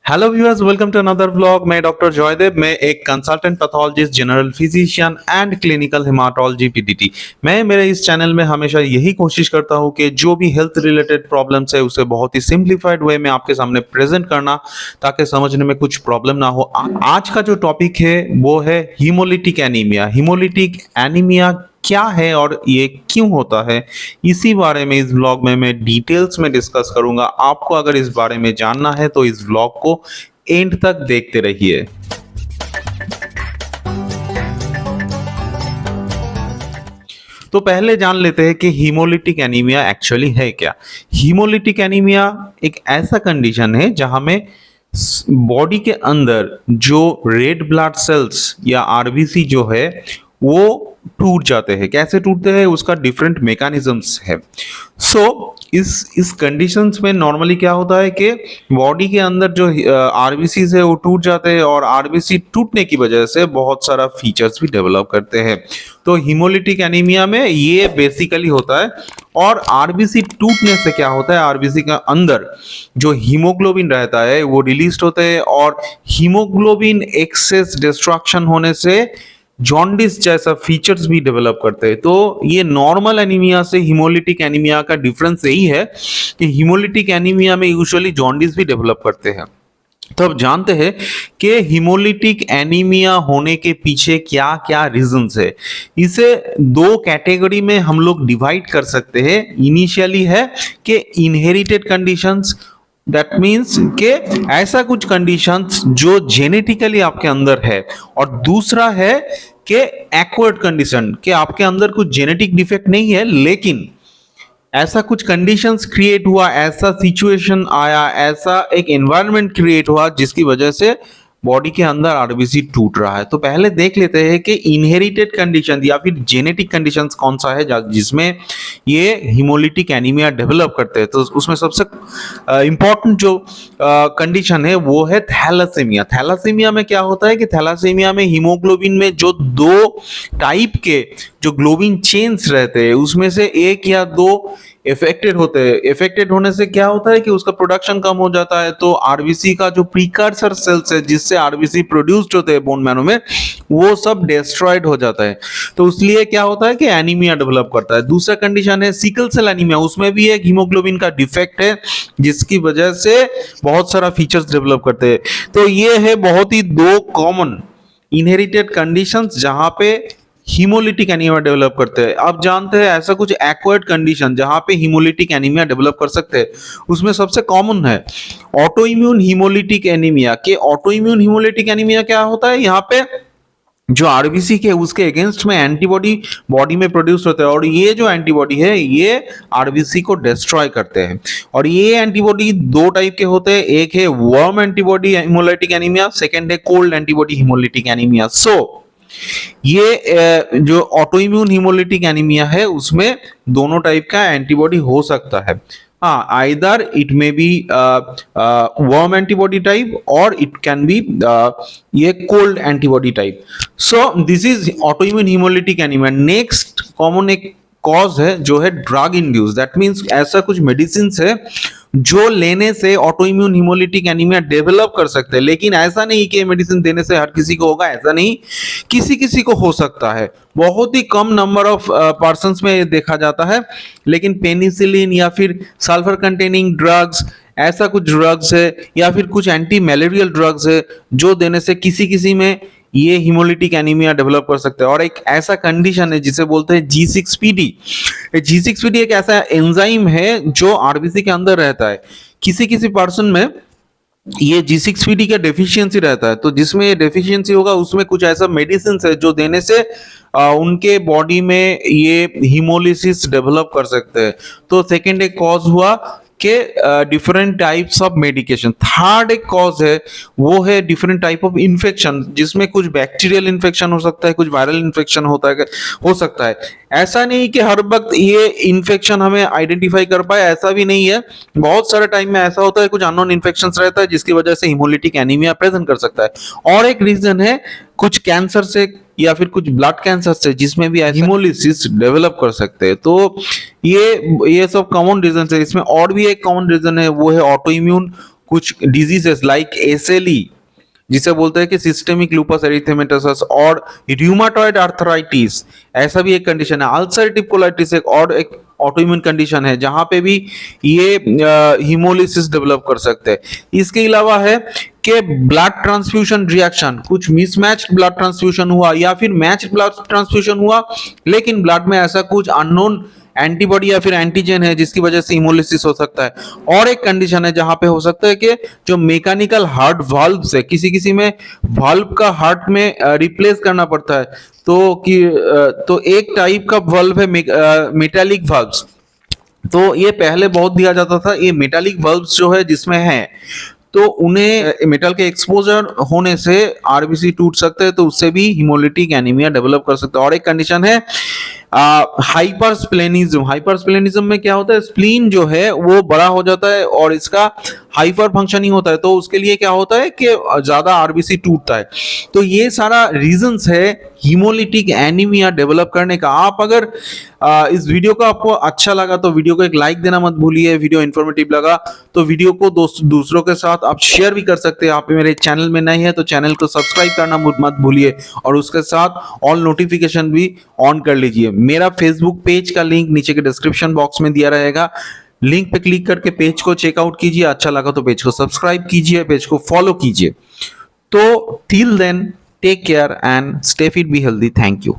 Hello viewers, welcome to another vlog. मैं doctor Joydev. मैं एक consultant pathologist, general physician and clinical hematology PDT. मैं मेरे इस चैनल में हमेशा यही कोशिश करता हूं कि जो भी हेल्थ रिलेटेड प्रॉब्लम्स है उसे बहुत ही सिंप्लीफाइड वे में आपके सामने प्रेजेंट करना, ताकि समझने में कुछ प्रॉब्लम ना हो। आज का जो टॉपिक है वो है हीमोलिटिक एनीमिया। हीमोलिटिक एनीमिया क्या है और ये क्यों होता है, इसी बारे में इस व्लॉग में मैं डिटेल्स में डिस्कस करूंगा। आपको अगर इस बारे में जानना है तो इस व्लॉग को एंड तक देखते रहिए। तो पहले जान लेते हैं कि हीमोलिटिक एनीमिया एक्चुअली है क्या। हीमोलिटिक एनीमिया एक ऐसा कंडीशन है जहां में बॉडी के अंदर जो रेड ब्लड सेल्स या आरबीसी जो है वो टूट जाते हैं। कैसे टूटते हैं उसका डिफरेंट मैकेनिज्म्स है। इस कंडीशंस में नॉर्मली क्या होता है कि बॉडी के अंदर जो आरबीसी है वो टूट जाते हैं, और आरबीसी टूटने की वजह से बहुत सारा फीचर्स भी डेवलप करते हैं। तो हीमोलिटिक एनीमिया में ये बेसिकली होता है। और आरबीसी टूटने से क्या होता है, आरबीसी के अंदर जो हीमोग्लोबिन रहता है वो रिलीज होता है, और हीमोग्लोबिन एक्सेस डिस्ट्रक्शन होने से जॉन्डिस जैसा फीचर्स भी डेवलप करते हैं। तो ये नॉर्मल एनीमिया से हीमोलिटिक एनीमिया का डिफरेंस यही है कि हीमोलिटिक एनीमिया में यूजुअली जॉन्डिस भी डेवलप करते हैं। तो अब जानते हैं कि हीमोलिटिक एनीमिया होने के पीछे क्या क्या रीजंस है। इसे दो कैटेगरी में हम लोग डिवाइड कर सकते हैं। इनिशियली है कि इनहेरिटेड कंडीशंस, दैट मीन्स कि ऐसा कुछ कंडीशंस जो जेनेटिकली आपके अंदर है, और दूसरा है कि एक्वायर्ड कंडीशन, कि आपके अंदर कुछ जेनेटिक डिफेक्ट नहीं है लेकिन ऐसा कुछ कंडीशंस क्रिएट हुआ, ऐसा सिचुएशन आया, ऐसा एक एनवायरनमेंट क्रिएट हुआ जिसकी वजह से बॉडी के अंदर आरबीसी टूट रहा है। तो पहले देख लेते हैं कि इनहेरिटेड कंडीशन या फिर जेनेटिक कंडीशंस कौन सा है जिसमें ये हीमोलिटिक एनीमिया डेवलप करते हैं। तो उसमें सबसे इंपॉर्टेंट जो कंडीशन है वो है थैलासेमिया। थैलासेमिया में क्या होता है कि थैलासेमिया में हीमोग्लोबिन में जो दो टाइप के जो ग्लोबिन चेन्स रहते हैं उसमें से एक या दो इफेक्टेड होते हैं। इफेक्टेड होने से क्या होता है कि उसका प्रोडक्शन कम हो जाता है। तो आरबीसी का जो प्रीकर्सर सेल्स है जिससे आरबीसी प्रोड्यूस्ड होते हैं बोन मैरो में, वो सब डिस्ट्रॉयड हो जाता है। तो इसलिए क्या होता है कि एनीमिया डेवलप करता है। दूसरा कंडीशन है सिकल सेल एनीमिया। उसमें भी एक हीमोग्लोबिन का डिफेक्ट है जिसकी वजह से बहुत सारा फीचर्स डेवलप करते हैं। तो ये है बहुत ही दो कॉमन इनहेरिटेड कंडीशंस जहां पे हीमोलिटिक एनीमिया डेवलप करते हैं। अब जानते हैं ऐसा कुछ एक्वायर्ड कंडीशन जहां पे हीमोलिटिक एनीमिया डेवलप कर सकते हैं। उसमें सबसे कॉमन है ऑटो इम्यून हीमोलिटिक एनीमिया। के ऑटो इम्यून हीमोलिटिक एनीमिया क्या होता है, यहाँ पे जो आरबीसी के उसके अगेंस्ट में एंटीबॉडी बॉडी में प्रोड्यूस होते हैं, और ये जो एंटीबॉडी है ये आरबीसी को डिस्ट्रॉय करते हैं। और ये एंटीबॉडी दो टाइप के होते हैं, एक है warm antibody haemolytic anaemia, second है कोल्ड एंटीबॉडी हीमोलिटिक एनीमिया। ये जो ऑटो इम्यून हीमोलिटिक एनीमिया है उसमें दोनों टाइप का एंटीबॉडी हो सकता है। हाँ, either it may be warm antibody type और इट कैन बी ये cold antibody type. So this is auto immune haemolytic anaemia. Next common एक कॉज है जो है ड्रग इंड्यूस। दैट मीन्स ऐसा कुछ मेडिसिन है जो लेने से auto immune haemolytic anaemia develop कर सकते हैं। लेकिन ऐसा नहीं कि मेडिसिन देने से हर किसी को होगा, ऐसा नहीं, किसी किसी को हो सकता है। बहुत ही कम नंबर ऑफ पर्सन्स में देखा जाता है। लेकिन पेनिसिलिन या फिर सल्फर कंटेनिंग ड्रग्स, ऐसा कुछ ड्रग्स है या फिर कुछ एंटी मैलेरियल ड्रग्स है जो देने से किसी किसी में ये हीमोलिटिक एनीमिया डेवलप कर सकते हैं। और एक ऐसा कंडीशन है जिसे बोलते हैं G6PD। G6PD एक ऐसा एंजाइम है जो आरबीसी के अंदर रहता है। किसी किसी पर्सन में ये G6PD का डेफिशिएंसी रहता है। तो जिसमें ये डेफिशिएंसी होगा उसमें कुछ ऐसा मेडिसिन है जो देने से उनके बॉडी में ये हीमोलिसिस डेवलप कर सकते हैं। तो सेकेंड एक कॉज हुआ के different types of medication. Third एक कॉज है वो है डिफरेंट टाइप ऑफ इन्फेक्शन, जिसमें कुछ बैक्टीरियल इन्फेक्शन हो सकता है, कुछ वायरल इन्फेक्शन हो सकता है। ऐसा नहीं कि हर वक्त ये इन्फेक्शन हमें आइडेंटिफाई कर पाए, ऐसा भी नहीं है। बहुत सारे टाइम में ऐसा होता है कुछ अननोन इन्फेक्शन रहता है जिसकी वजह से हीमोलिटिक एनीमिया प्रेजेंट कर सकता है। और एक रीजन है कुछ कैंसर से या फिर कुछ ब्लड कैंसर से जिसमें भी हीमोलिसिस डेवलप कर सकते हैं। तो ये सब कॉमन रीजन है। इसमें और भी एक कॉमन रीजन है वो है ऑटो इम्यून कुछ डिजीजेस लाइक एसएलई जिसे बोलते हैं कि सिस्टेमिक लूपस एरिथेमेटोसस और र्यूमाटॉइड आर्थराइटिस, ऐसा भी एक कंडीशन है। अल्सरेटिव कोलाइटिस एक और एक ऑटोइम्यून कंडीशन है जहां पे भी ये हीमोलिसिस डेवलप कर सकते हैं। इसके अलावा है कि ब्लड ट्रांसफ्यूजन रिएक्शन, कुछ मिसमैच्ड ब्लड ट्रांसफ्यूजन हुआ या फिर मैच्ड ब्लड ट्रांसफ्यूजन हुआ लेकिन ब्लड में ऐसा कुछ अननोन एंटीबॉडी या फिर एंटीजन है जिसकी वजह से हीमोलिसिस हो सकता है। और एक कंडीशन है जहां पे हो सकता है कि जो मैकेनिकल हार्ट वाल्व्स है, किसी किसी में वाल्व का हार्ट में रिप्लेस करना पड़ता है, तो एक टाइप का वाल्व है मेटालिक वाल्व्स, तो ये पहले बहुत दिया जाता था। ये मेटालिक वाल्व्स जो है जिसमें है तो उन्हें मेटल के एक्सपोजर होने से आरबीसी टूट सकते हैं, तो उससे भी हीमोलिटिक एनीमिया डेवलप कर सकते हैं। और एक कंडीशन है हाइपरस्प्लेनिज्म। हाइपरस्प्लेनिज्म में क्या होता है, स्प्लीन जो है वो बड़ा हो जाता है और इसका हाइपर फंक्शनिंग होता है, तो उसके लिए क्या होता है कि ज्यादा आरबीसी टूटता है। तो ये सारा रीजंस है हीमोलिटिक एनीमिया डेवलप करने का। आप अगर इस वीडियो को आपको अच्छा लगा तो वीडियो को एक लाइक देना मत भूलिए। वीडियो इन्फॉर्मेटिव लगा तो वीडियो को दूसरों के साथ आप शेयर भी कर सकते हैं। आप मेरे चैनल में नए हैं तो चैनल को सब्सक्राइब करना मत भूलिए और उसके साथ ऑल नोटिफिकेशन भी ऑन कर लीजिए। मेरा फेसबुक पेज का लिंक नीचे के डिस्क्रिप्शन बॉक्स में दिया रहेगा, लिंक पे क्लिक करके पेज को चेकआउट कीजिए। अच्छा लगा तो पेज को सब्सक्राइब कीजिए, पेज को फॉलो कीजिए। तो till then take care and stay fit, be healthy. Thank you.